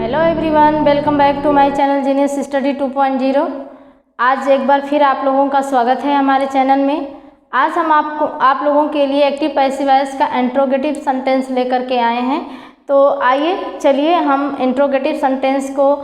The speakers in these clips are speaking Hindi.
Hello everyone, welcome back to my channel genius study 2.0। आज एक बार फिर आप लोगों का स्वागत है हमारे चैनल में। आज हम आप लोगों के लिए एक्टिव पैसिव वॉइस का इंट्रोगेटिव सेंटेंस लेकर के आए हैं। तो आइए चलिए हम इंट्रोगेटिव सेंटेंस को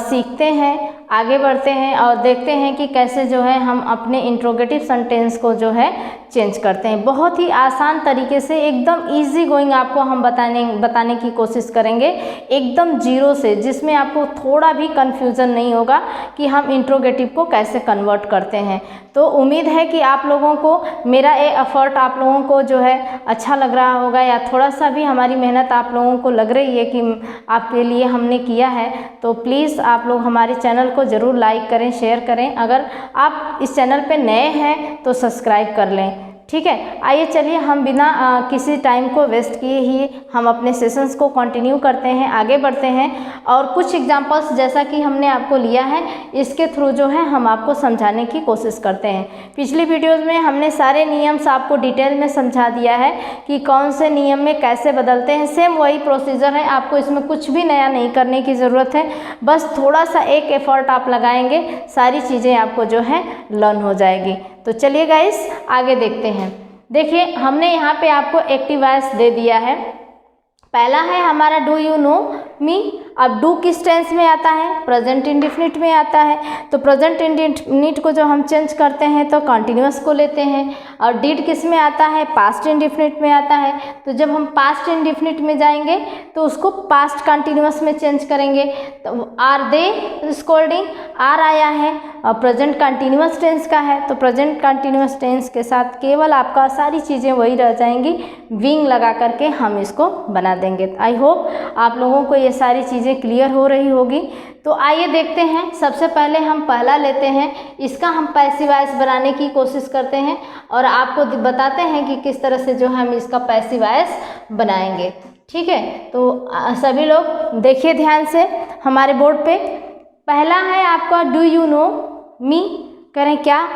सीखते हैं, आगे बढ़ते हैं और देखते हैं कि कैसे जो है हम अपने इंट्रोगेटिव सेंटेंस को जो है चेंज करते हैं। बहुत ही आसान तरीके से एकदम इजी गोइंग आपको हम बताने की कोशिश करेंगे, एकदम जीरो से, जिसमें आपको थोड़ा भी कंफ्यूजन नहीं होगा कि हम इंट्रोगेटिव को कैसे कन्वर्ट करते हैं। तो उम्मीद है कि आप लोगों को मेरा ये एफर्ट आप लोगों को जो है अच्छा लग रहा होगा, या थोड़ा सा भी हमारी मेहनत आप लोगों को लग रही है कि आपके लिए हमने किया है। तो प्लीज़ आप लोग हमारे चैनल को ज़रूर लाइक करें, शेयर करें। अगर आप इस चैनल पे नए हैं तो सब्सक्राइब कर लें, ठीक है। आइए चलिए हम बिना किसी टाइम को वेस्ट किए ही हम अपने सेशंस को कंटिन्यू करते हैं, आगे बढ़ते हैं और कुछ एग्जांपल्स जैसा कि हमने आपको लिया है इसके थ्रू जो है हम आपको समझाने की कोशिश करते हैं। पिछली वीडियोस में हमने सारे नियम्स आपको डिटेल में समझा दिया है कि कौन से नियम में कैसे बदलते हैं। सेम वही प्रोसीजर है, आपको इसमें कुछ भी नया नहीं करने की ज़रूरत है। बस थोड़ा सा एक एफर्ट आप लगाएंगे, सारी चीज़ें आपको जो है लर्न हो जाएगी। तो चलिए गाइस आगे देखते हैं। देखिए हमने यहाँ पे आपको एक्टिव वॉइस दे दिया है। पहला है हमारा डू यू नो मी। अब डू किस टेंस में आता है? प्रेजेंट इंडेफिनिट में आता है। तो प्रेजेंट इंडेफिनिट को जो हम चेंज करते हैं तो कंटिन्यूअस को लेते हैं। और डिड किस में आता है? पास्ट इंडेफिनिट में आता है। तो जब हम पास्ट इंडेफिनिट में जाएंगे तो उसको पास्ट कंटिन्यूअस में चेंज करेंगे। तो आर दे स्कोल्डिंग, आर आया है और प्रेजेंट कंटिन्यूअस टेंस का है, तो प्रेजेंट कंटिन्यूअस टेंस के साथ केवल आपका सारी चीज़ें वही रह जाएंगी, विंग लगा करके हम इसको बना देंगे। आई होप आप लोगों को ये सारी चीज़ें क्लियर हो रही होगी। तो आइए देखते हैं। सबसे पहले हम पहला लेते हैं, इसका हम पैसिव वॉइस बनाने की कोशिश करते हैं और आपको बताते हैं कि किस तरह से जो हम इसका पैसिव वॉइस बनाएंगे, ठीक है। तो सभी लोग देखिए ध्यान से हमारे बोर्ड पे। पहला है आपका डू यू नो मी। करें क्या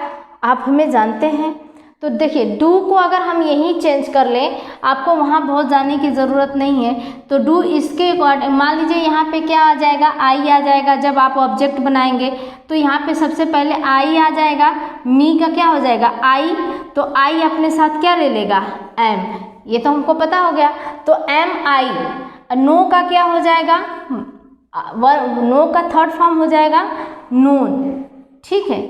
आप हमें जानते हैं? तो देखिए डू को अगर हम यहीं चेंज कर लें, आपको वहाँ बहुत जाने की ज़रूरत नहीं है। तो डू इसके अकॉर्डिंग मान लीजिए यहाँ पे क्या आ जाएगा? आई आ जाएगा। जब आप ऑब्जेक्ट बनाएंगे तो यहाँ पे सबसे पहले आई आ जाएगा, मी का क्या हो जाएगा? आई। तो आई अपने साथ क्या ले लेगा? एम। ये तो हमको पता हो गया। तो एम आई। नो का क्या हो जाएगा? नो का थर्ड फॉर्म हो जाएगा नोन, ठीक है।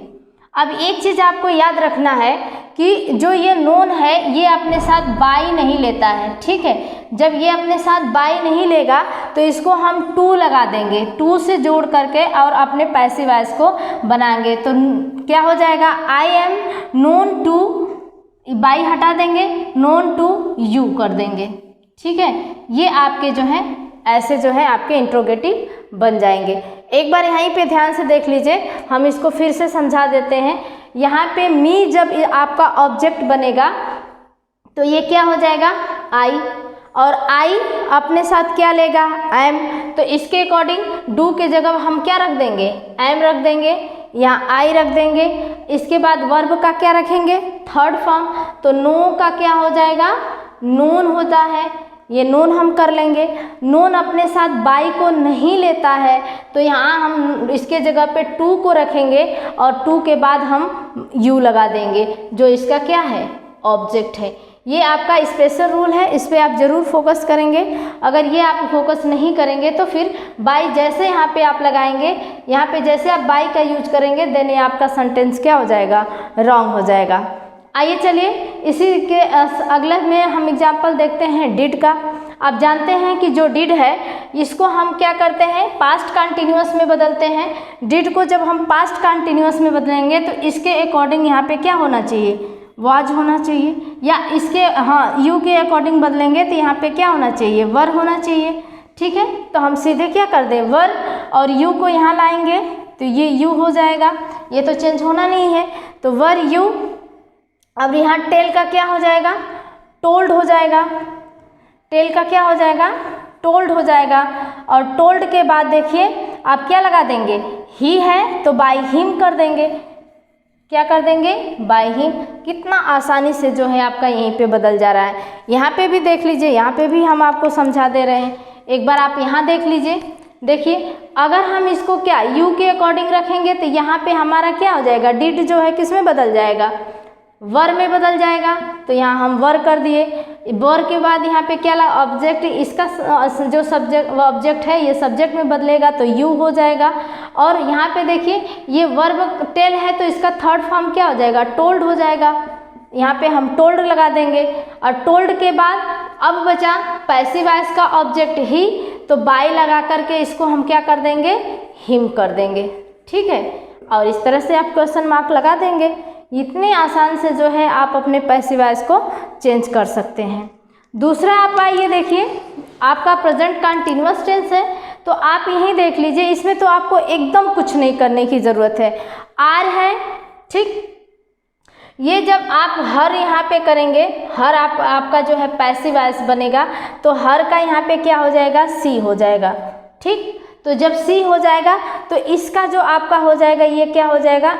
अब एक चीज़ आपको याद रखना है कि जो ये नोन है ये अपने साथ बाई नहीं लेता है, ठीक है। जब ये अपने साथ बाई नहीं लेगा तो इसको हम टू लगा देंगे, टू से जोड़ करके और अपने पैसिव वॉइस को बनाएंगे। तो क्या हो जाएगा? I am known to, by हटा देंगे, नोन टू यू कर देंगे, ठीक है। ये आपके जो है ऐसे जो है आपके इंट्रोगेटिव बन जाएंगे। एक बार यहीं पे ध्यान से देख लीजिए, हम इसको फिर से समझा देते हैं। यहाँ पे मी जब आपका ऑब्जेक्ट बनेगा तो ये क्या हो जाएगा? आई। और आई अपने साथ क्या लेगा? एम। तो इसके अकॉर्डिंग डू के जगह हम क्या रख देंगे? एम रख देंगे, यहाँ आई रख देंगे। इसके बाद वर्ब का क्या रखेंगे? Third form. तो नो का क्या हो जाएगा? नोन होता है, ये नोन हम कर लेंगे। नोन अपने साथ बाई को नहीं लेता है तो यहाँ हम इसके जगह पे टू को रखेंगे और टू के बाद हम यू लगा देंगे, जो इसका क्या है? ऑब्जेक्ट है। ये आपका स्पेशल रूल है, इस पर आप ज़रूर फोकस करेंगे। अगर ये आप फोकस नहीं करेंगे तो फिर बाई जैसे यहाँ पे आप लगाएंगे, यहाँ पे जैसे आप बाई का यूज करेंगे देन ये आपका सेंटेंस क्या हो जाएगा? रॉन्ग हो जाएगा। आइए चलिए इसी के अगले में हम एग्जाम्पल देखते हैं डिड का। आप जानते हैं कि जो डिड है इसको हम क्या करते हैं? पास्ट कंटिन्यूअस में बदलते हैं। डिड को जब हम पास्ट कंटिन्यूअस में बदलेंगे तो इसके अकॉर्डिंग यहाँ पे क्या होना चाहिए? वाज होना चाहिए। या इसके यू के अकॉर्डिंग बदलेंगे तो यहाँ पे क्या होना चाहिए? वर होना चाहिए, ठीक है। तो हम सीधे क्या कर दें? वर और यू को यहाँ लाएंगे तो ये यू हो जाएगा, ये तो चेंज होना नहीं है। तो वर यू। अब यहाँ टेल का क्या हो जाएगा? टोल्ड हो जाएगा। टेल का क्या हो जाएगा? टोल्ड हो जाएगा। और टोल्ड के बाद देखिए आप क्या लगा देंगे? ही है तो बाय हिम कर देंगे। क्या कर देंगे? By him. कितना आसानी से जो है आपका यहीं पे बदल जा रहा है। यहाँ पे भी देख लीजिए, यहाँ पे भी हम आपको समझा दे रहे हैं। एक बार आप यहाँ देख लीजिए, देखिए अगर हम इसको क्या यू के अकॉर्डिंग रखेंगे तो यहाँ पे हमारा क्या हो जाएगा, डिड जो है किस में बदल जाएगा, वर में बदल जाएगा। तो यहाँ हम वर कर दिए। वर के बाद यहाँ पे क्या लगा, ऑब्जेक्ट, इसका जो सब्जेक्ट ऑब्जेक्ट है ये सब्जेक्ट में बदलेगा तो यू हो जाएगा। और यहाँ पे देखिए ये वर्ब टेल है तो इसका थर्ड फॉर्म क्या हो जाएगा, टोल्ड हो जाएगा। यहाँ पे हम टोल्ड लगा देंगे। और टोल्ड के बाद अब बचा पैसिव वॉइस का ऑब्जेक्ट ही, तो बाय लगा करके इसको हम क्या कर देंगे, हिम कर देंगे। ठीक है, और इस तरह से आप क्वेश्चन मार्क लगा देंगे। इतने आसान से जो है आप अपने पैसिव वॉइस को चेंज कर सकते हैं। दूसरा आप आइए देखिए, आपका प्रेजेंट कंटिन्यूअस टेंस है तो आप यहीं देख लीजिए, इसमें तो आपको एकदम कुछ नहीं करने की ज़रूरत है। आर है, ठीक, ये जब आप हर यहाँ पे करेंगे, हर आपका जो है पैसिव वॉइस बनेगा तो हर का यहाँ पे क्या हो जाएगा, सी हो जाएगा। ठीक, तो जब सी हो जाएगा तो इसका जो आपका हो जाएगा ये क्या हो जाएगा,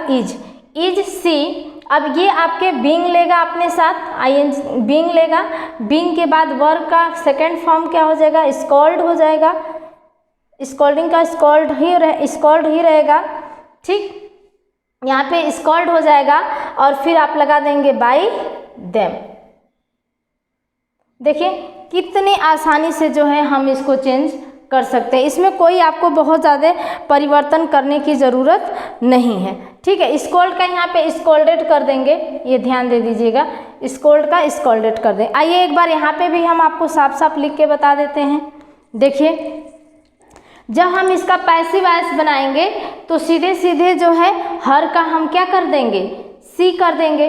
इज सी। अब ये आपके बीइंग लेगा अपने साथ, आईएनजी बीइंग लेगा। बीइंग के बाद वर्ब का सेकंड फॉर्म क्या हो जाएगा, स्कॉल्ड हो जाएगा। स्कॉल्डिंग का स्कॉल्ड ही रहेगा। ठीक, यहाँ पे स्कॉल्ड हो जाएगा और फिर आप लगा देंगे बाय देम। देखिए कितनी आसानी से जो है हम इसको चेंज कर सकते हैं। इसमें कोई आपको बहुत ज़्यादा परिवर्तन करने की ज़रूरत नहीं है। ठीक है, स्कॉल्ड का यहाँ पे स्कॉल्डेड कर देंगे, ये ध्यान दे दीजिएगा, स्कॉल्ड का स्कॉल्डेड कर दें। आइए एक बार यहाँ पे भी हम आपको साफ साफ लिख के बता देते हैं। देखिए जब हम इसका पैसिव वॉइस बनाएंगे तो सीधे सीधे जो है हर का हम क्या कर देंगे, सी कर देंगे।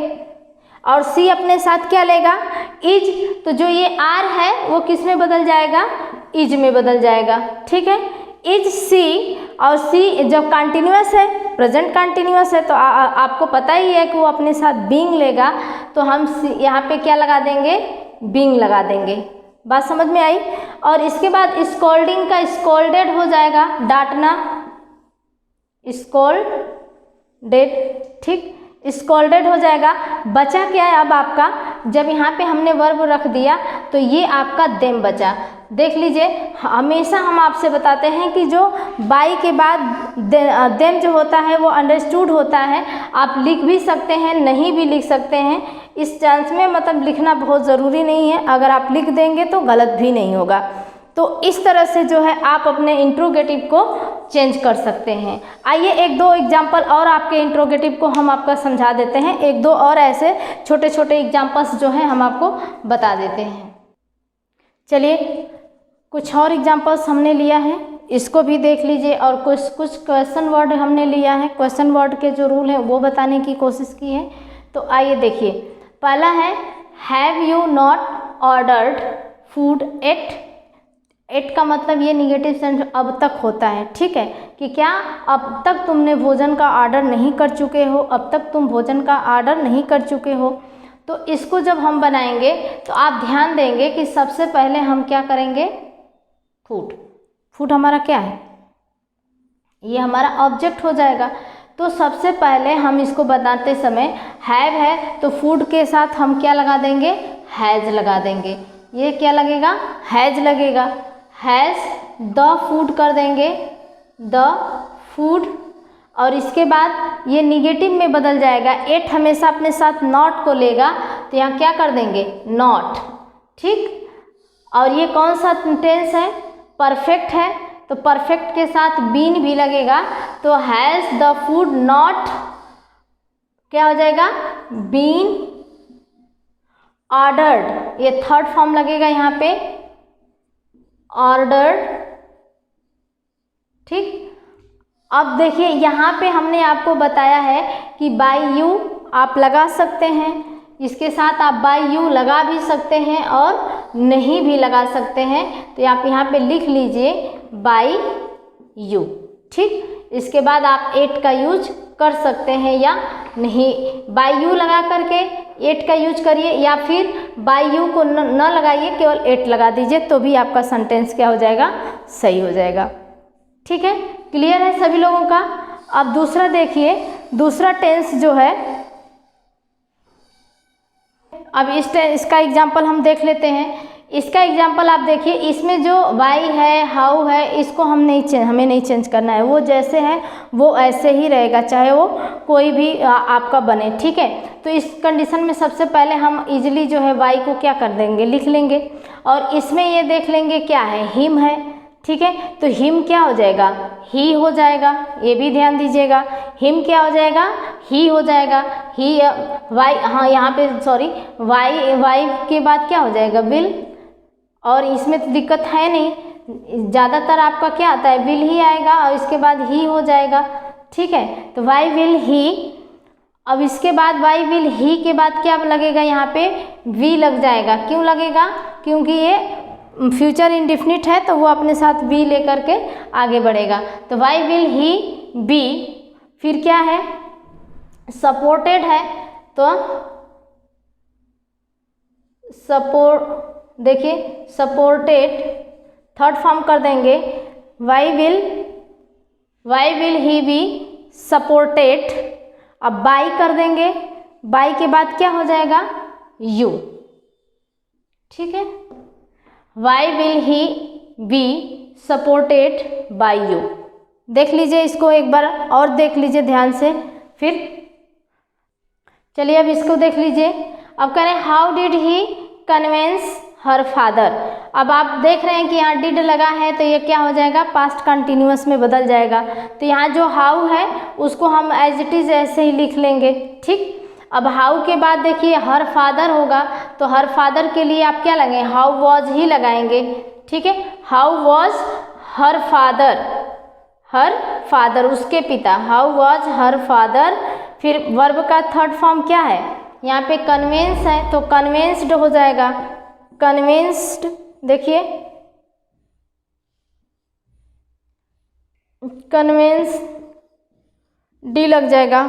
और सी अपने साथ क्या लेगा, इज। तो जो ये आर है वो किस में बदल जाएगा, इज में बदल जाएगा। ठीक है, इज सी। और सी जब कंटिन्यूअस है, प्रेजेंट कंटिन्यूअस है तो आपको पता ही है कि वो अपने साथ बीइंग लेगा, तो हम यहाँ पे क्या लगा देंगे, बीइंग लगा देंगे। बात समझ में आई। और इसके बाद स्कॉल्डिंग का स्कॉल्डेड हो जाएगा, डांटना, स्कॉल्डेड। ठीक, स्कॉल्डेड हो जाएगा। बचा क्या है अब आपका, जब यहाँ पे हमने वर्ब रख दिया तो ये आपका देम बचा। देख लीजिए, हमेशा हम आपसे बताते हैं कि जो बाई के बाद देम जो होता है वो अंडरस्टूड होता है। आप लिख भी सकते हैं, नहीं भी लिख सकते हैं। इस चांस में मतलब लिखना बहुत ज़रूरी नहीं है, अगर आप लिख देंगे तो गलत भी नहीं होगा। तो इस तरह से जो है आप अपने इंट्रोगेटिव को चेंज कर सकते हैं। आइए एक दो एग्जाम्पल और आपके इंट्रोगेटिव को हम आपका समझा देते हैं। एक दो और ऐसे छोटे छोटे एग्जाम्पल्स जो हैं हम आपको बता देते हैं। चलिए कुछ और एग्जाम्पल्स हमने लिया है, इसको भी देख लीजिए। और कुछ क्वेश्चन वर्ड हमने लिया है, क्वेश्चन वर्ड के जो रूल हैं वो बताने की कोशिश की है। तो आइए देखिए, पहला है have you not ordered food at. At का मतलब ये निगेटिव सेंस अब तक होता है। ठीक है, कि क्या अब तक तुमने भोजन का ऑर्डर नहीं कर चुके हो, अब तक तुम भोजन का ऑर्डर नहीं कर चुके हो। तो इसको जब हम बनाएंगे तो आप ध्यान देंगे कि सबसे पहले हम क्या करेंगे, फूड। फूड हमारा क्या है, ये हमारा ऑब्जेक्ट हो जाएगा। तो सबसे पहले हम इसको बताते समय हैव है तो फूड के साथ हम क्या लगा देंगे, हैज़ लगा देंगे। ये क्या लगेगा, हैज़ लगेगा। हैज़ द फूड कर देंगे, द फूड। और इसके बाद ये निगेटिव में बदल जाएगा। एट हमेशा अपने साथ नॉट को लेगा तो यहाँ क्या कर देंगे, नॉट। ठीक, और ये कौन सा टेंस है, परफेक्ट है, तो परफेक्ट के साथ बीन भी लगेगा। तो हैज़ द फूड नॉट क्या हो जाएगा, बीन ऑर्डर्ड। ये थर्ड फॉर्म लगेगा यहाँ पे, ऑर्डर्ड। ठीक, अब देखिए यहाँ पे हमने आपको बताया है कि बाय यू आप लगा सकते हैं, इसके साथ आप बाय यू लगा भी सकते हैं और नहीं भी लगा सकते हैं। तो आप यहाँ पे लिख लीजिए बाय यू। ठीक, इसके बाद आप एट का यूज कर सकते हैं या नहीं। बाय यू लगा करके एट का यूज करिए, या फिर बाय यू को न लगाइए, केवल एट लगा दीजिए, तो भी आपका सेंटेंस क्या हो जाएगा, सही हो जाएगा। ठीक है, क्लियर है सभी लोगों का। अब दूसरा देखिए, दूसरा टेंस जो है, अब इसका एग्जाम्पल हम देख लेते हैं। इसका एग्जाम्पल आप देखिए, इसमें जो वाई है, हाउ है, इसको हमें नहीं चेंज करना है, वो जैसे है वो ऐसे ही रहेगा, चाहे वो कोई भी आपका बने, ठीक है। तो इस कंडीशन में सबसे पहले हम इजीली जो है वाई को क्या कर देंगे, लिख लेंगे। और इसमें ये देख लेंगे क्या है, हिम है, ठीक है। तो हिम क्या हो जाएगा, ही हो जाएगा, ये भी ध्यान दीजिएगा। हिम क्या हो जाएगा, ही हो जाएगा। ही वाई, हाँ यहाँ पे सॉरी, वाई के बाद क्या हो जाएगा, विल। और इसमें तो दिक्कत है नहीं, ज़्यादातर आपका क्या आता है, विल ही आएगा और इसके बाद ही हो जाएगा, ठीक है। तो वाई विल ही। अब इसके बाद वाई विल ही के बाद क्या लगेगा, यहाँ पे वी लग जाएगा। क्यों लगेगा, क्योंकि ये फ्यूचर इंडिफिनिट है तो वो अपने साथ वी लेकर के आगे बढ़ेगा। तो वाई विल ही बी, फिर क्या है, सपोर्टेड है, तो सपोर्ट, देखिए सपोर्टेड, थर्ड फॉर्म कर देंगे, why will he be supported. अब बाई कर देंगे, बाई के बाद क्या हो जाएगा, यू, ठीक है। Why will he be supported by you. देख लीजिए इसको एक बार और देख लीजिए ध्यान से। फिर चलिए अब इसको देख लीजिए। अब कह रहे हैं how did he convince her father. अब आप देख रहे हैं कि यहाँ डिड लगा है तो ये क्या हो जाएगा, पास्ट कंटिन्यूअस में बदल जाएगा। तो यहाँ जो हाउ है उसको हम एज इट इज़ ऐसे ही लिख लेंगे, ठीक। अब हाउ के बाद देखिए हर फादर होगा, तो हर फादर के लिए आप क्या लगाएंगे, हाउ वॉज ही लगाएंगे, ठीक है। हाउ वॉज हर फादर उसके पिता, हाउ वॉज हर फादर। फिर वर्ब का थर्ड फॉर्म क्या है, यहाँ पे कन्विंस है तो कन्विंस्ड हो जाएगा, कन्विंस्ड। देखिए कन्विंस डी लग जाएगा,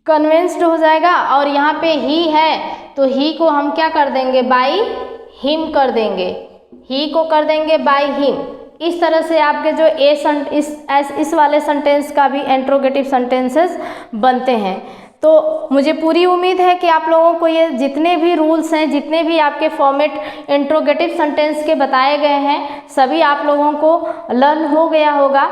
कन्विंस्ड हो जाएगा। और यहाँ पे ही है तो ही को हम क्या कर देंगे, बाई हिम कर देंगे, ही को कर देंगे बाई हिम। इस तरह से आपके जो इस वाले सेंटेंस का भी इंट्रोगेटिव सेंटेंसेस बनते हैं। तो मुझे पूरी उम्मीद है कि आप लोगों को ये जितने भी रूल्स हैं, जितने भी आपके फॉर्मेट इंट्रोगेटिव सेंटेंस के बताए गए हैं, सभी आप लोगों को लर्न हो गया होगा।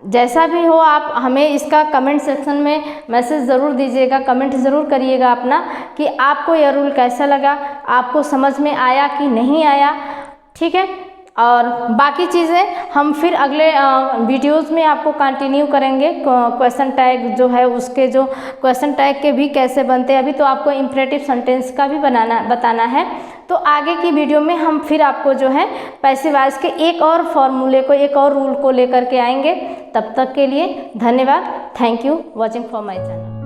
जैसा भी हो आप हमें इसका कमेंट सेक्शन में मैसेज ज़रूर दीजिएगा, कमेंट ज़रूर करिएगा अपना कि आपको यह रूल कैसा लगा, आपको समझ में आया कि नहीं आया, ठीक है। और बाकी चीज़ें हम फिर अगले वीडियोज़ में आपको कंटिन्यू करेंगे। क्वेश्चन टैग जो है उसके जो क्वेश्चन टैग के भी कैसे बनते हैं, अभी तो आपको इम्परेटिव सेंटेंस का भी बताना है। तो आगे की वीडियो में हम फिर आपको जो है पैसिव वॉइस के एक और फॉर्मूले को, एक और रूल को लेकर के आएंगे। तब तक के लिए धन्यवाद। Thank you watching for my channel.